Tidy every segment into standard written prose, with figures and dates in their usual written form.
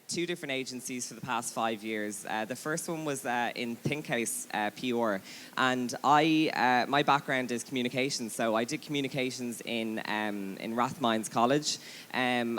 two different agencies for the past 5 years. The first one was in Think House PR, and my background is communications, so I did communications in Rathmines College, and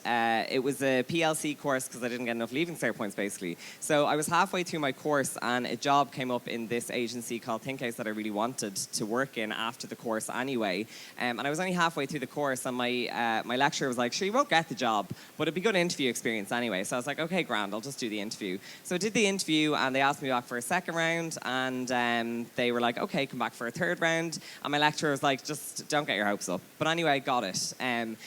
it was a PLC course because I didn't get enough Leaving Cert points, basically. So I was halfway through my course, and a job came up in this agency called Think House that I really wanted to work in after the course anyway. And I was only halfway through the course, and my lecturer was like, "Sure, you won't get the job, but it'd be good interview experience anyway." So I was like, "Okay, grand, I'll just do the interview." So I did the interview, and they asked me back for a second round, and they were like, "Okay, come back for a third round." And my lecturer was like, "Just don't get your hopes up." But anyway, I got it. And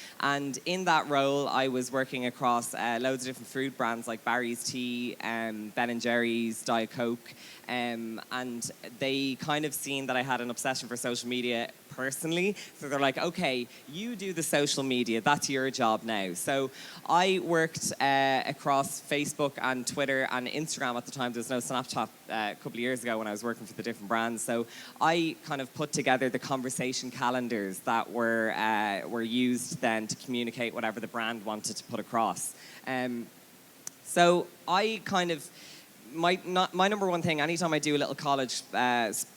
in that role, I was working across loads of different fruit brands like Barry's Tea, Ben & Jerry's, Diet Coke, and they kind of seen that I had an obsession for social media personally. So they're like, "Okay, you do the social media, that's your job now." So I worked across Facebook and Twitter and Instagram at the time. There was no Snapchat a couple of years ago when I was working for the different brands. So I kind of put together the conversation calendars that were used then to communicate whatever the brand wanted to put across. So I kind of, my number one thing, anytime I do a little college,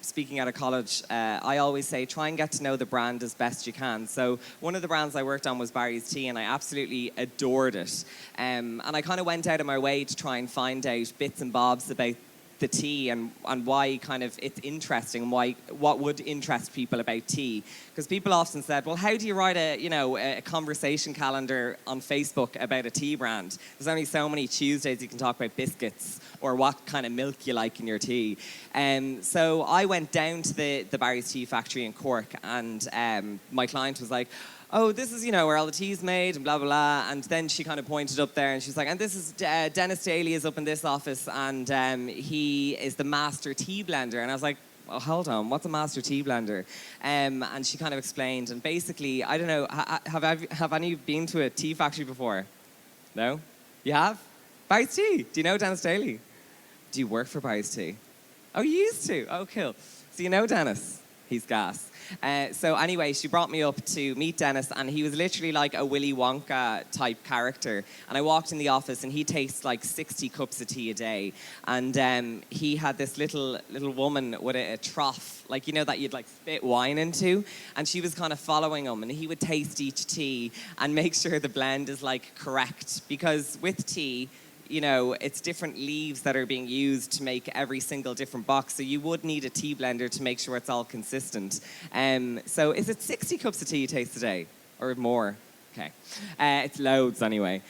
speaking out of college, I always say, try and get to know the brand as best you can. So one of the brands I worked on was Barry's Tea, and I absolutely adored it. And I kind of went out of my way to try and find out bits and bobs about the tea and why kind of it's interesting and what would interest people about tea. Because people often said, well, how do you write a conversation calendar on Facebook about a tea brand? There's only so many Tuesdays you can talk about biscuits or what kind of milk you like in your tea. So I went down to the Barry's Tea factory in Cork, and my client was like, "Oh, this is, where all the tea's made," and blah, blah, blah. And then she kind of pointed up there, and she's like, "And this is, Dennis Daly is up in this office, and he is the master tea blender." And I was like, "Oh, hold on, what's a master tea blender?" And she kind of explained, and basically, I don't know, have any of you been to a tea factory before? No? You have? Barry's Tea. Do you know Dennis Daly? Do you work for Barry's Tea? Oh, you used to? Oh, cool. So you know Dennis? He's gas. So anyway, she brought me up to meet Dennis, and he was literally like a Willy Wonka type character. And I walked in the office, and he tastes like 60 cups of tea a day. And he had this little woman with a trough, like, that you'd like spit wine into. And she was kind of following him, and he would taste each tea and make sure the blend is like correct. Because with tea, it's different leaves that are being used to make every single different box. So you would need a tea blender to make sure it's all consistent. So is it 60 cups of tea you taste a day or more? Okay. It's loads anyway.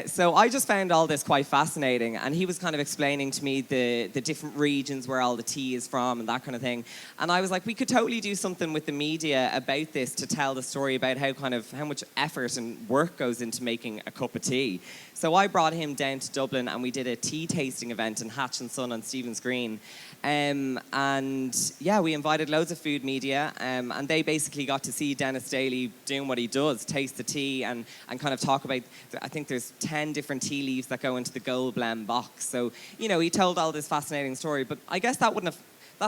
So I just found all this quite fascinating, and he was kind of explaining to me the different regions where all the tea is from and that kind of thing. And I was like, we could totally do something with the media about this to tell the story about how much effort and work goes into making a cup of tea. So I brought him down to Dublin, and we did a tea tasting event in Hatch and Son on Stephen's Green. And yeah, we invited loads of food media, and they basically got to see Dennis Daly doing what he does, taste the tea and kind of talk about, I think there's 10 different tea leaves that go into the gold blend box. So, he told all this fascinating story, but I guess that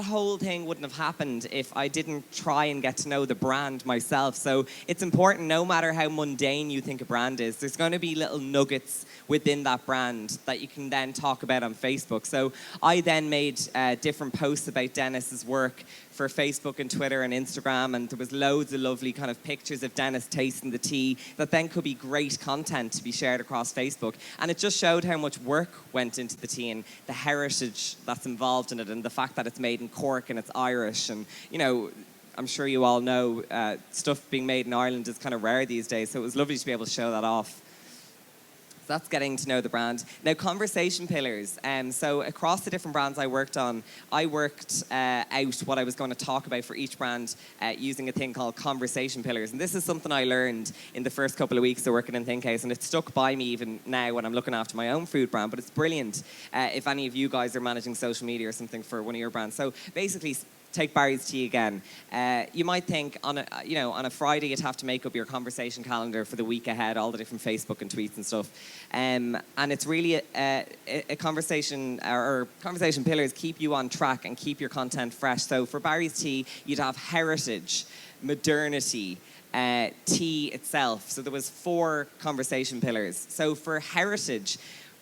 whole thing wouldn't have happened if I didn't try and get to know the brand myself. So it's important, no matter how mundane you think a brand is, there's going to be little nuggets within that brand that you can then talk about on Facebook. So I then made different posts about Dennis's work for Facebook and Twitter and Instagram, and there was loads of lovely kind of pictures of Dennis tasting the tea that then could be great content to be shared across Facebook. And it just showed how much work went into the tea and the heritage that's involved in it, and the fact that it's made in Cork and it's Irish. And I'm sure you all know stuff being made in Ireland is kind of rare these days, so it was lovely to be able to show that off. So that's getting to know the brand. Now, conversation pillars. So across the different brands I worked on, I worked out what I was going to talk about for each brand using a thing called conversation pillars. And this is something I learned in the first couple of weeks of working in Think House, and it's stuck by me even now when I'm looking after my own food brand. But it's brilliant if any of you guys are managing social media or something for one of your brands. So basically, take Barry's Tea again. You might think on a Friday you'd have to make up your conversation calendar for the week ahead, all the different Facebook and tweets and stuff. And it's really a conversation, or conversation pillars keep you on track and keep your content fresh. So for Barry's Tea, you'd have heritage, modernity, tea itself. So there was 4 conversation pillars. So for heritage,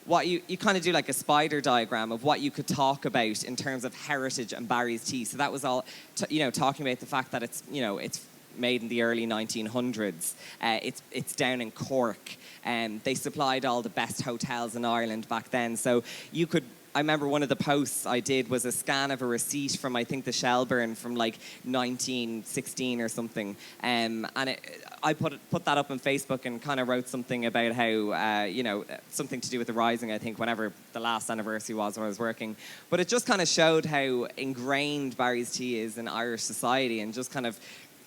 what you kind of do like a spider diagram of what you could talk about in terms of heritage and Barry's tea. So that was all, talking about the fact that it's made in the early 1900s. It's down in Cork. They supplied all the best hotels in Ireland back then. So I remember one of the posts I did was a scan of a receipt from, I think, the Shelburne from like 1916 or something. I put that up on Facebook and kind of wrote something about how, something to do with the Rising, I think, whenever the last anniversary was when I was working. But it just kind of showed how ingrained Barry's tea is in Irish society, and just kind of,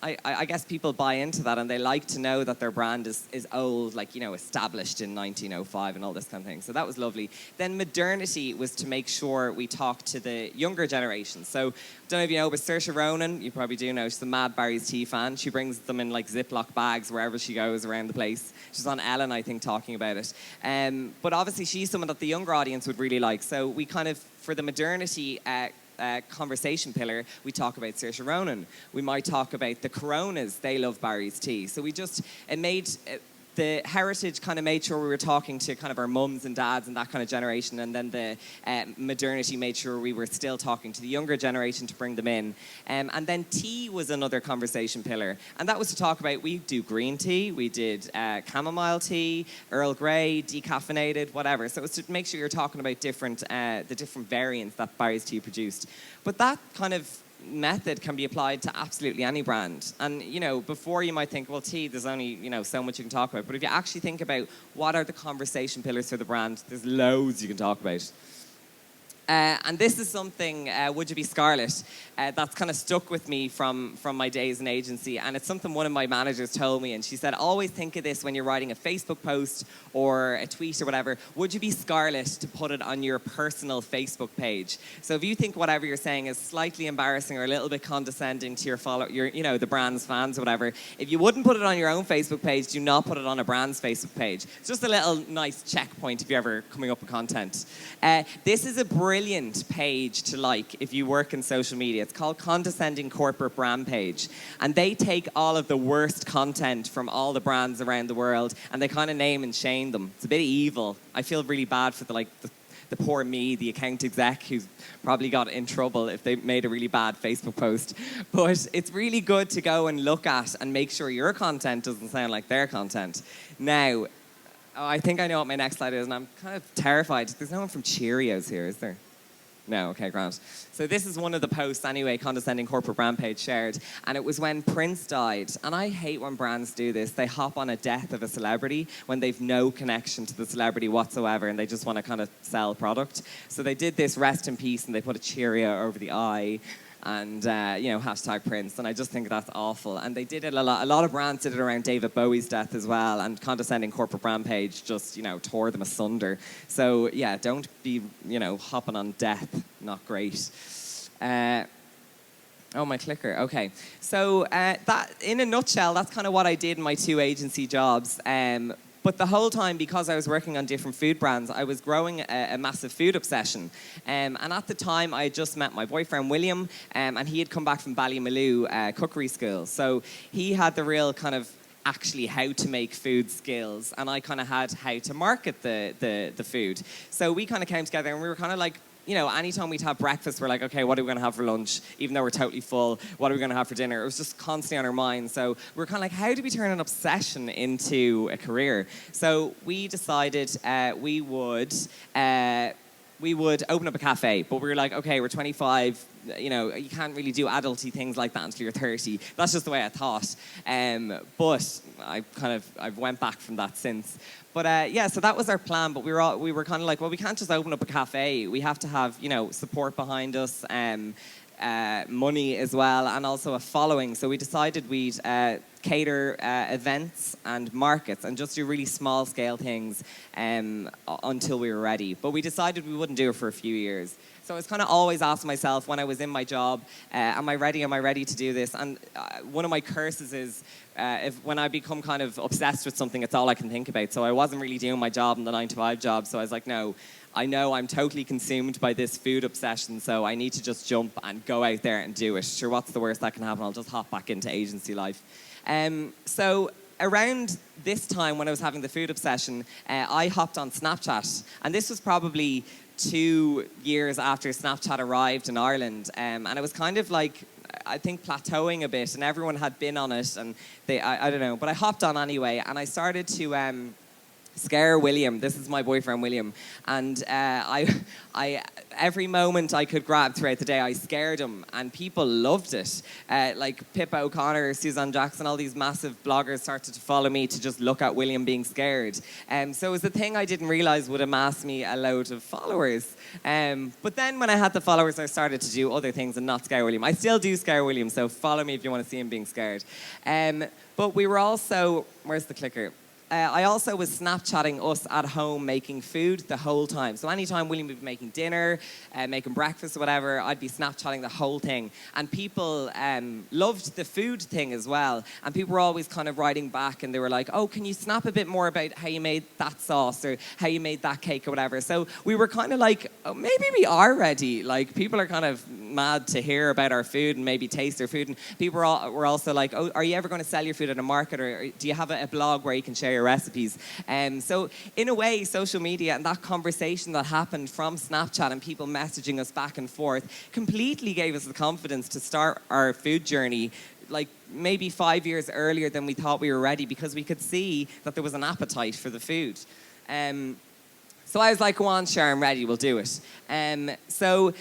I guess people buy into that, and they like to know that their brand is old, like, established in 1905 and all this kind of thing. So that was lovely. Then modernity was to make sure we talked to the younger generation. So, don't know if you know, but Saoirse Ronan, you probably do know, she's a mad Barry's tea fan. She brings them in like Ziploc bags wherever she goes around the place. She's on Ellen, I think, talking about it. But obviously she's someone that the younger audience would really like. So we kind of, for the modernity conversation pillar, we talk about Saoirse Ronan. We might talk about the Coronas. They love Barry's tea. So the heritage kind of made sure we were talking to kind of our mums and dads and that kind of generation, and then the modernity made sure we were still talking to the younger generation to bring them in. And then tea was another conversation pillar, and that was to talk about, we do green tea, we did chamomile tea, Earl Grey, decaffeinated, whatever. So it was to make sure you're talking about the different variants that Barry's tea produced. But that kind of method can be applied to absolutely any brand. And, before you might think, well, tea, there's only, so much you can talk about. But if you actually think about what are the conversation pillars for the brand, there's loads you can talk about. And this is something, Would You Be Scarlet, that's kind of stuck with me from my days in agency. And it's something one of my managers told me. And she said, always think of this when you're writing a Facebook post or a tweet or whatever. Would you be scarlet to put it on your personal Facebook page? So if you think whatever you're saying is slightly embarrassing or a little bit condescending to your the brand's fans or whatever, if you wouldn't put it on your own Facebook page, do not put it on a brand's Facebook page. It's just a little nice checkpoint if you're ever coming up with content. This is a brilliant page to like if you work in social media. It's called Condescending Corporate Brand Page. And they take all of the worst content from all the brands around the world and they kind of name and shame them. It's a bit evil. I feel really bad for the poor me, the account exec, who's probably got in trouble if they made a really bad Facebook post. But it's really good to go and look at and make sure your content doesn't sound like their content. Now, I think I know what my next slide is, and I'm kind of terrified. There's no one from Cheerios here, is there? No, okay, grand. So this is one of the posts anyway, Condescending Corporate Brand Page shared, and it was when Prince died. And I hate when brands do this. They hop on a death of a celebrity when they've no connection to the celebrity whatsoever and they just want to kind of sell product. So they did this rest in peace and they put a Cheerio over the eye and, hashtag Prince. And I just think that's awful. And they did it a lot. A lot of brands did it around David Bowie's death as well. And Condescending Corporate Brand Page just, tore them asunder. So, yeah, don't be, hopping on death. Not great. Oh, my clicker. Okay. So that, in a nutshell, that's kind of what I did in my 2 agency jobs. But the whole time, because I was working on different food brands, I was growing a massive food obsession. And at the time, I had just met my boyfriend, William, and he had come back from Ballymaloe cookery school. So he had the real kind of actually how to make food skills, and I kind of had how to market the food. So we kind of came together, and we were kind of like, anytime we'd have breakfast, we're like, okay, what are we going to have for lunch? Even though we're totally full, what are we going to have for dinner? It was just constantly on our minds. So we're kind of like, how do we turn an obsession into a career? So we decided we would open up a cafe, but we were like, okay, we're 25, you can't really do adulty things like that until you're 30. That's just the way I thought. But I've went back from that since. But so that was our plan. But we were kind of like, well, we can't just open up a cafe. We have to have, support behind us, money as well, and also a following. So we decided we'd cater events and markets and just do really small scale things until we were ready. But we decided we wouldn't do it for a few years. So I was kind of always asking myself when I was in my job, am I ready to do this? And one of my curses is when I become kind of obsessed with something, it's all I can think about. So I wasn't really doing my job in the 9-to-5 job. So I was like, no, I know I'm totally consumed by this food obsession, so I need to just jump and go out there and do it. Sure, what's the worst that can happen? I'll just hop back into agency life. So around this time when I was having the food obsession, I hopped on Snapchat. And this was probably 2 years after Snapchat arrived in Ireland. And it was kind of like, I think, plateauing a bit, and everyone had been on it, and I don't know, but I hopped on anyway, and I started to scare William. This is my boyfriend, William. And I every moment I could grab throughout the day, I scared him, and people loved it. Like Pippa O'Connor, Suzanne Jackson, all these massive bloggers started to follow me to just look at William being scared. So it was a thing I didn't realize would amass me a load of followers. But then when I had the followers, I started to do other things and not scare William. I still do scare William, so follow me if you want to see him being scared. But we were also, where's the clicker? I also was Snapchatting us at home making food the whole time. So anytime William would be making dinner, making breakfast or whatever, I'd be Snapchatting the whole thing. And people loved the food thing as well. And people were always kind of writing back, and they were like, oh, can you snap a bit more about how you made that sauce or how you made that cake or whatever. So we were kind of like, oh, maybe we are ready. Like, people are kind of mad to hear about our food and maybe taste our food. And people were also like, oh, are you ever going to sell your food at a market, or do you have a blog where you can share your recipes? So in a way, social media and that conversation that happened from Snapchat and people messaging us back and forth completely gave us the confidence to start our food journey, like maybe 5 years earlier than we thought we were ready, because we could see that there was an appetite for the food. So I was like, go on, Sharon, I'm ready, we'll do it. So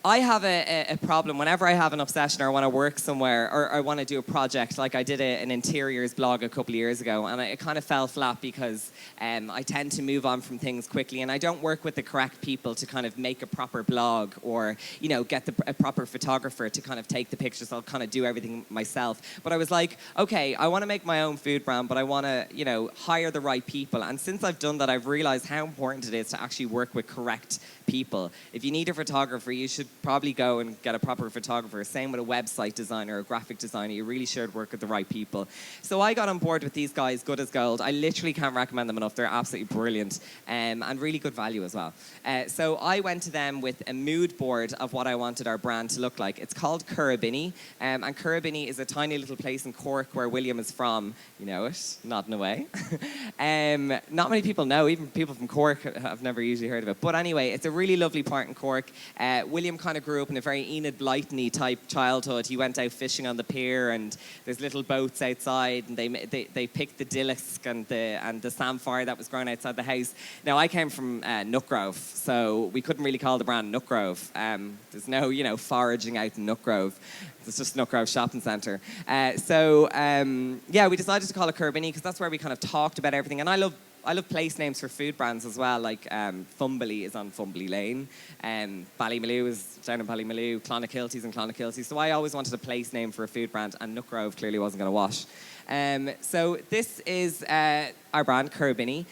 I have a problem whenever I have an obsession, or I want to work somewhere, or I want to do a project. Like I did an interiors blog a couple of years ago, and it kind of fell flat because I tend to move on from things quickly, and I don't work with the correct people to kind of make a proper blog, or get a proper photographer to kind of take the pictures. I'll kind of do everything myself. But I was like, okay, I want to make my own food brand, but I want to hire the right people. And since I've done that, I've realized how important it is to actually work with correct people. If you need a photographer, you should probably go and get a proper photographer. Same with a website designer or a graphic designer. You really should work with the right people. So I got on board with these guys, Good as Gold. I literally can't recommend them enough. They're absolutely brilliant, and really good value as well. So I went to them with a mood board of what I wanted our brand to look like. It's called Currabinny, and Currabinny is a tiny little place in Cork where William is from. You know it, nodding away. Not many people know, even people from Cork have never usually heard of it. But anyway, it's a really lovely part in Cork. William kind of grew up in a very Enid Blyton-y type childhood. He went out fishing on the pier, and there's little boats outside, and they picked the dillisk and the samphire that was grown outside the house. Now, I came from Nutgrove, so we couldn't really call the brand Nutgrove. There's no foraging out in Nutgrove. It's just Nutgrove Shopping Centre. We decided to call it Currabinny because that's where we kind of talked about everything. And I love place names for food brands as well. Like Fumbly is on Fumbly Lane, Ballymaloe is down in Ballymaloe, Clonakilty's in Clonakilty. So I always wanted a place name for a food brand, and Nutgrove clearly wasn't going to wash. So this is our brand, Currabinny.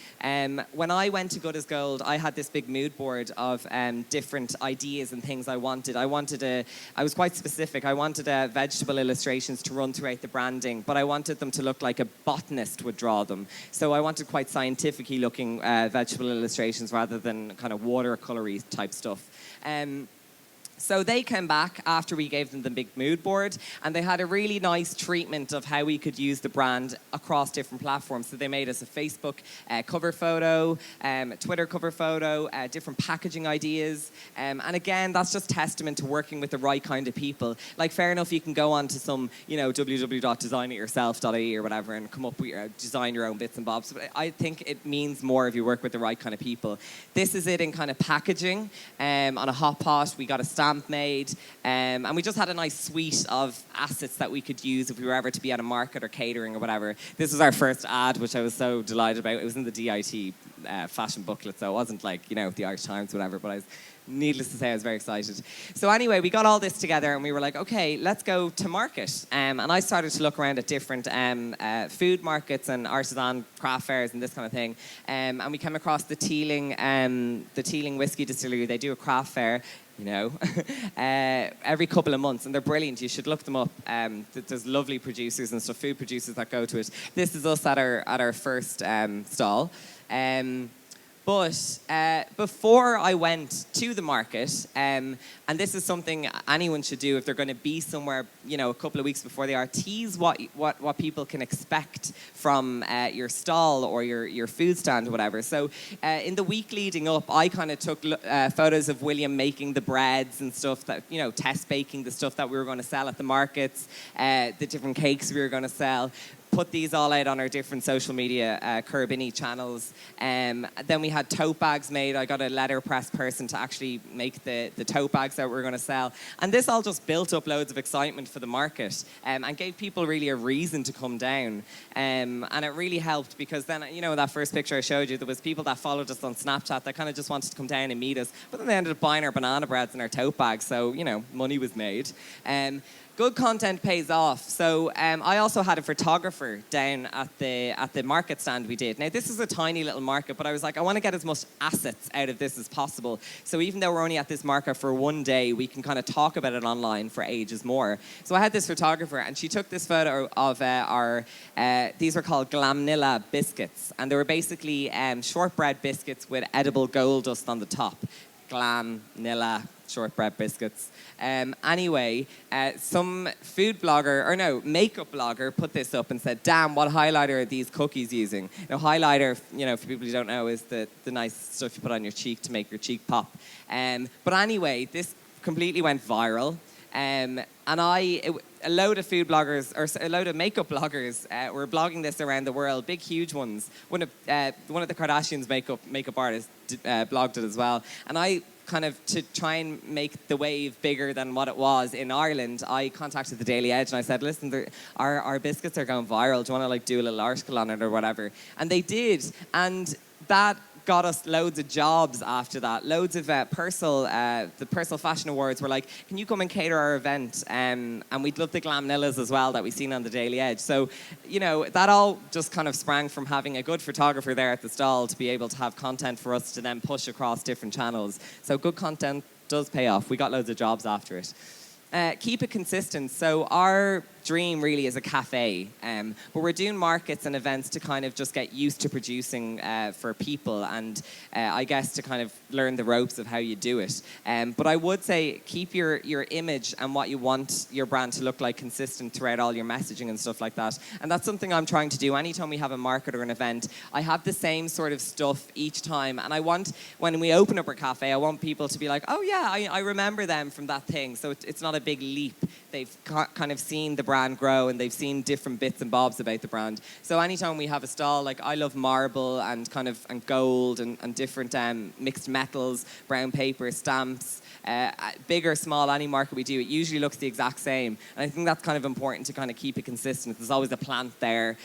When I went to Good as Gold, I had this big mood board of different ideas and things I wanted. I was quite specific. I wanted vegetable illustrations to run throughout the branding, but I wanted them to look like a botanist would draw them. So I wanted quite scientifically looking vegetable illustrations rather than kind of watercolory type stuff. So they came back after we gave them the big mood board, and they had a really nice treatment of how we could use the brand across different platforms. So they made us a Facebook cover photo, a Twitter cover photo, different packaging ideas. And again, that's just testament to working with the right kind of people. Like, fair enough, you can go on to some, www.designityourself.ie or whatever and come up with, design your own bits and bobs. But I think it means more if you work with the right kind of people. This is it in kind of packaging. On a hot pot, we got a stamp made, and we just had a nice suite of assets that we could use if we were ever to be at a market or catering or whatever. This was our first ad, which I was so delighted about. It was in the DIT fashion booklet, so it wasn't like, the Irish Times or whatever, but needless to say, I was very excited. So anyway, we got all this together and we were like, okay, let's go to market. And I started to look around at different food markets and artisan craft fairs and this kind of thing. And we came across the Teeling Whiskey Distillery. They do a craft fair, every couple of months, and they're brilliant. You should look them up. There's lovely producers and stuff, food producers that go to it. This is us at our first stall. But before I went to the market, and this is something anyone should do if they're going to be somewhere, a couple of weeks before they are, tease what people can expect from your stall or your food stand or whatever. So in the week leading up, I kind of took photos of William making the breads and stuff that, test baking the stuff that we were going to sell at the markets, the different cakes we were going to sell. Put these all out on our different social media Curbini channels. Then we had tote bags made. I got a letterpress person to actually make the tote bags that we're going to sell. And this all just built up loads of excitement for the market and gave people really a reason to come down. And it really helped because then, that first picture I showed you, there was people that followed us on Snapchat that kind of just wanted to come down and meet us. But then they ended up buying our banana breads and our tote bags. So, money was made. Good content pays off. So I also had a photographer down at the market stand we did. Now, this is a tiny little market, but I was like, I want to get as much assets out of this as possible. So even though we're only at this market for one day, we can kind of talk about it online for ages more. So I had this photographer, and she took this photo of these were called Glamnilla biscuits. And they were basically shortbread biscuits with edible gold dust on the top. Glamnilla shortbread biscuits. Anyway, some makeup blogger put this up and said, damn, what highlighter are these cookies using? Now, highlighter, for people who don't know, is the nice stuff you put on your cheek to make your cheek pop. But anyway, this completely went viral. And a load of food bloggers, or a load of makeup bloggers were blogging this around the world, big, huge ones. One of the Kardashians' makeup artists blogged it as well. And I kind of, to try and make the wave bigger than what it was in Ireland, I contacted the Daily Edge and I said, listen, our biscuits are going viral. Do you want to do a little article on it or whatever? And they did. And that got us loads of jobs after that. Loads of the Personal Fashion Awards were like, can you come and cater our event? And we'd love the Glamnillas as well that we've seen on the Daily Edge. So, that all just kind of sprang from having a good photographer there at the stall to be able to have content for us to then push across different channels. So good content does pay off. We got loads of jobs after it. Keep it consistent. So our dream really is a cafe, but we're doing markets and events to kind of just get used to producing for people and I guess to kind of learn the ropes of how you do it. But I would say keep your image and what you want your brand to look like consistent throughout all your messaging and stuff like that. And that's something I'm trying to do. Anytime we have a market or an event, I have the same sort of stuff each time. And I want, when we open up our cafe, I want people to be like, oh yeah, I remember them from that thing. So it's not a big leap. They've kind of seen the brand grow and they've seen different bits and bobs about the brand. So anytime we have a stall, like I love marble and and gold and different mixed metals, brown paper, stamps, big or small, any market we do, it usually looks the exact same. And I think that's kind of important to kind of keep it consistent. There's always a plant there.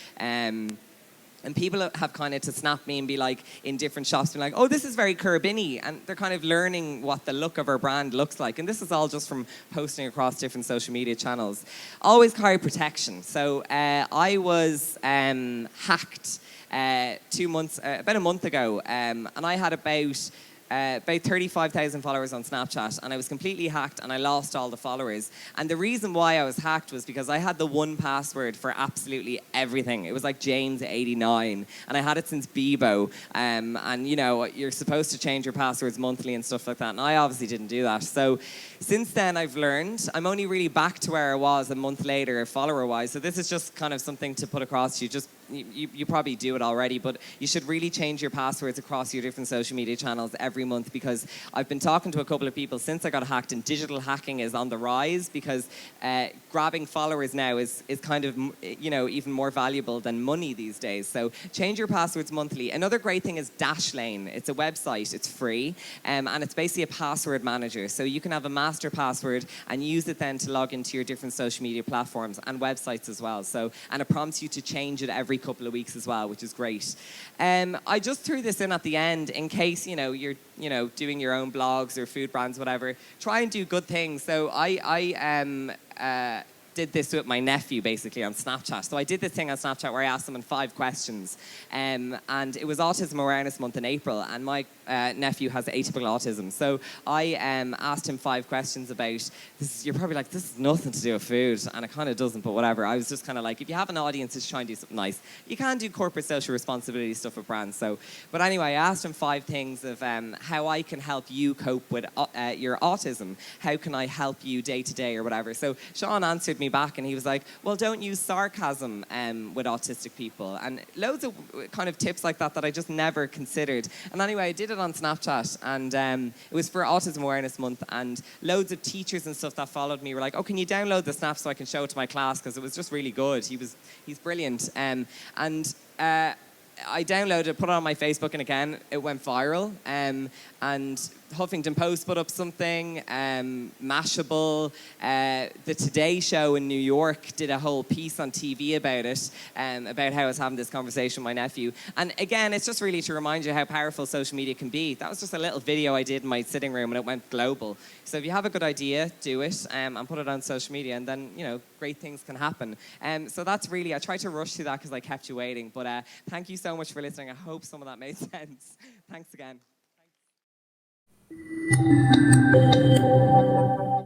And people have kind of to snap me and be like, in different shops, be like, oh, this is very Curbini. And they're kind of learning what the look of our brand looks like. And this is all just from posting across different social media channels. Always carry protection. So I was hacked about a month ago. And I had about 35,000 followers on Snapchat, and I was completely hacked and I lost all the followers. And the reason why I was hacked was because I had the one password for absolutely everything. It was like James89, and I had it since Bebo. And you're supposed to change your passwords monthly and stuff like that, and I obviously didn't do that. So since then I've learned. I'm only really back to where I was a month later, follower-wise. So this is just kind of something to put across to you. You probably do it already, but you should really change your passwords across your different social media channels every month, because I've been talking to a couple of people since I got hacked, and digital hacking is on the rise because grabbing followers now is kind of even more valuable than money these days. So change your passwords monthly. Another great thing is Dashlane. It's a website. It's free, and it's basically a password manager. So you can have a master password and use it then to log into your different social media platforms and websites as well. And it prompts you to change it every couple of weeks as well, which is great. I just threw this in at the end in case you're doing your own blogs or food brands, whatever. Try and do good things. So did this with my nephew basically on Snapchat. So I did this thing on Snapchat where I asked someone 5 questions, and it was Autism Awareness Month in April, and my nephew has atypical autism. So I asked him 5 questions about this. You're probably like, this is nothing to do with food, and it kind of doesn't, but whatever. I was just kind of like, if you have an audience that's trying to do something nice, you can do corporate social responsibility stuff with brands. So, but anyway, I asked him 5 things of how I can help you cope with your autism. How can I help you day to day or whatever? So Sean answered me back, and he was like, well, don't use sarcasm with autistic people, and loads of kind of tips like that I just never considered. And anyway, I did it on Snapchat, and it was for Autism Awareness Month, and loads of teachers and stuff that followed me were like, oh, can you download the snap so I can show it to my class, because it was just really good. He's brilliant. I downloaded it, put it on my Facebook, and again, it went viral. And Huffington Post put up something, Mashable, the Today Show in New York did a whole piece on TV about it, about how I was having this conversation with my nephew. And again, it's just really to remind you how powerful social media can be. That was just a little video I did in my sitting room, and it went global. So if you have a good idea, do it, and put it on social media, and then, you know, great things can happen. So that's really, I tried to rush through that because I kept you waiting, but thank you so much for listening. I hope some of that made sense. Thanks again.